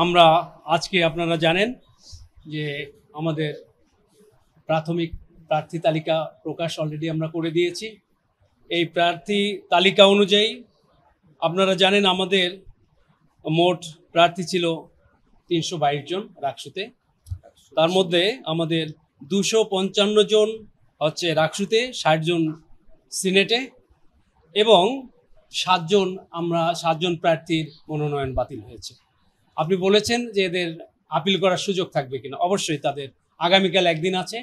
আমরা আজকে আপনারা জানেন যে আমাদের প্রাথমিক প্রার্থী তালিকা প্রকাশ অলরেডি আমরা করে দিয়েছি। এই প্রার্থী তালিকা অনুযায়ী আপনারা জানেন আমাদের মোট প্রার্থী ছিল ৩২২ জন রাকসুতে। তার মধ্যে আমাদের ২৫৫ জন হচ্ছে রাকসুতে, ৬০ জন সিনেটে এবং ৭ জন প্রার্থীর মনোনয়ন বাতিল হয়েছে। আপনি বলেছেন যে এদের আপিল করার সুযোগ থাকবে কিনা। অবশ্যই তাদের আগামীকাল একদিন আছে,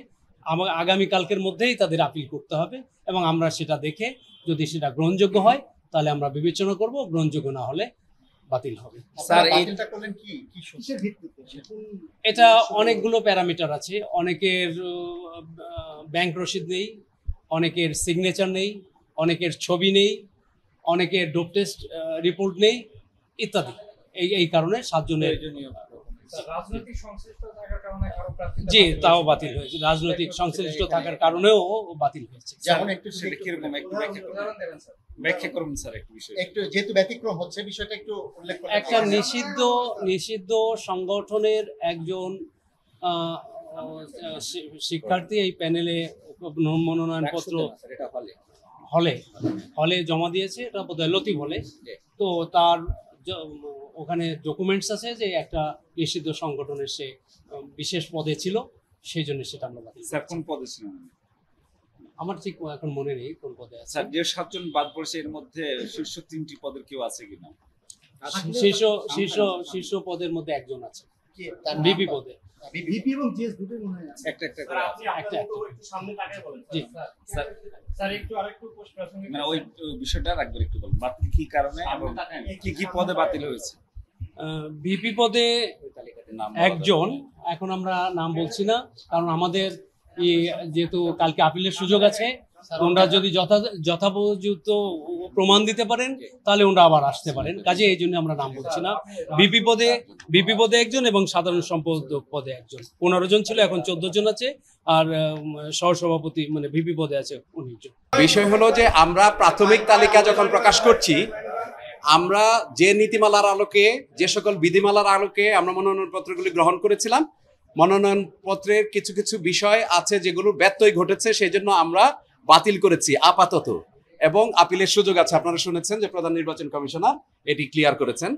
আগামীকালকের মধ্যেই তাদের আপিল করতে হবে এবং আমরা সেটা দেখে যদি সেটা গ্রহণযোগ্য হয় তাহলে আমরা বিবেচনা করব, গ্রহণযোগ্য না হলে বাতিল হবে। স্যার এটা অনেকগুলো প্যারামিটার আছে। অনেকের ব্যাংক রসিদ নেই, অনেকের সিগনেচার নেই, অনেকের ছবি নেই, অনেকের ডোপ টেস্ট রিপোর্ট নেই ইত্যাদি। এই কারণে ৭ জনের জি তাও বাতিল হয়েছে। রাজনৈতিক সংশ্লিষ্ট থাকার কারণেও বাতিল হয়েছে। যেমন একটু ব্যাখ্যা করুন স্যার একটু যেহেতু ব্যতিক্রম হচ্ছে বিষয়টা একটু উল্লেখ করুন। একটা নিষিদ্ধ সংগঠনের একজন শিক্ষার্থী এই প্যানেলে মনোনয়ন পত্র হলে জমা দিয়েছে। এটা বোধহয় লতিফ হলে। তো তার ওখানে ডকুমেন্টস আছে যে একটা নিষিদ্ধ সংগঠনের সে বিশেষ পদে ছিল, সেই জন্য সেটা আমরা বাতিল। স্যার কোন পদে ছিলেন? আমার ঠিক এখন মনে নেই কোন পদে আছে। স্যার যে ৭ জন বাদ পড়েছে এর মধ্যে শীর্ষ ৩টি পদের কেউ আছে কিনা? শীর্ষ পদের মধ্যে একজন আছে, ভিপি পদে। ভিপি এবং জিএস দুটোই মনে হয় আছে। একটা করে আছে। একটা একটু সামনে তাকায় বলেন। জি স্যার একটু আরেকটু প্রাসঙ্গিক মানে ওই বিষয়টা রাখবেন একটু বলুন। বাতিল কি কারণে এবং কি পদে বাতিল হয়েছে? ভিপি পদে একজন, এখন আমরা নাম বলছি না কারণ আমাদের যেহেতু কালকে আপিলের সুযোগ আছে, ওনারা যদি যথাযথ প্রমাণ দিতে পারেন তাহলে ওনারা আবার আসতে পারেন। কাজে এই জন্য আমরা নাম বলছি না। ভিপি পদে একজন এবং সাধারণ সম্পাদক পদে একজন। ১৫ জন ছিল, এখন ১৪ জন আছে। আর সহসভাপতি মানে ভিপি পদে আছে ১৯ জন। বিষয় হলো যে আমরা প্রাথমিক তালিকা যখন প্রকাশ করছি, আমরা যে নীতিমালার আলোকে, যে সকল বিধিমালার আলোকে আমরা মনোনয়ন পত্রগুলি গ্রহণ করেছিলাম, মনোনয়ন পত্রের কিছু কিছু বিষয় আছে যেগুলো ব্যত্যয় ঘটেছে, সেই জন্য আমরা বাতিল করেছি আপাতত, এবং আপিলের সুযোগ আছে। আপনারা শুনেছেন যে প্রধান নির্বাচন কমিশনার এটি ক্লিয়ার করেছেন।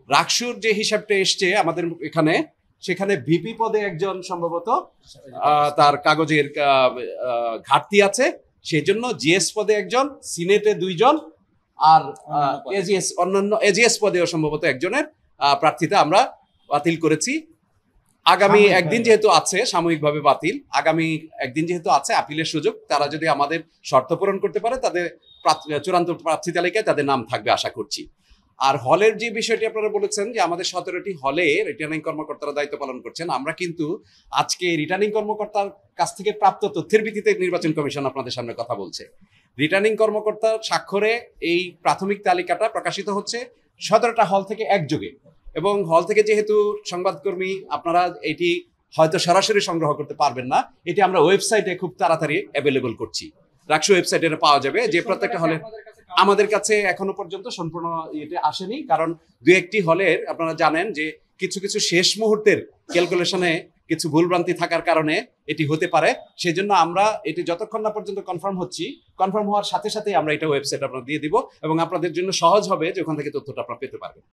রাকসুর যে হিসাবটা এসছে আমাদের এখানে, সেখানে ভিপি পদে একজন সম্ভবত তার কাগজের ঘাটতি আছে, সেই জন্য জিএস পদে একজন, সিনেটে ২ জন, আর অন্যান্য এজিএস পদেও সম্ভবত একজনের প্রার্থিতা আমরা বাতিল করেছি। আগামী একদিন যেহেতু আছে, সাময়িকভাবে বাতিল, আগামী একদিন যেহেতু আছে আপিলের সুযোগ, তারা যদি আমাদের শর্ত পূরণ করতে পারে তাদের চূড়ান্ত প্রার্থী তালিকায় তাদের নাম থাকবে আশা করছি। আর হলের যে বিষয়টি আপনারা বলেছেন যে আমাদের ১৭টি হলে রিটার্নিং কর্মকর্তারা দায়িত্ব পালন করছেন, আমরা কিন্তু আজকে রিটার্নিং কর্মকর্তার কাছ থেকে প্রাপ্ত তথ্যের ভিত্তিতে নির্বাচন কমিশন আপনাদের সামনে কথা বলছে। রিটার্নিং কর্মকর্তার স্বাক্ষরে এই প্রাথমিক তালিকাটা প্রকাশিত হচ্ছে ১৭টা হল থেকে একযোগে, এবং হল থেকে যেহেতু সংবাদকর্মী আপনারা এটি হয়তো সরাসরি সংগ্রহ করতে পারবেন না, এটি আমরা ওয়েবসাইটে খুব তাড়াতাড়ি অ্যাভেলেবল করছি। রাকসু ওয়েবসাইটে পাওয়া যাবে যে প্রত্যেকটা হলে। আমাদের কাছে এখনো পর্যন্ত সম্পূর্ণ ইয়েতে আসেনি, কারণ ২-১টি হলের আপনারা জানেন যে কিছু কিছু শেষ মুহূর্তের ক্যালকুলেশনে কিছু ভুলভ্রান্তি থাকার কারণে এটি হতে পারে। সেই জন্য আমরা এটি যতক্ষণ না পর্যন্ত কনফার্ম হওয়ার সাথে সাথে আমরা এটা ওয়েবসাইট আপনারা দিয়ে দিব, এবং আপনাদের জন্য সহজ হবে যে ওখান থেকে তথ্যটা আপনারা পেতে পারবেন।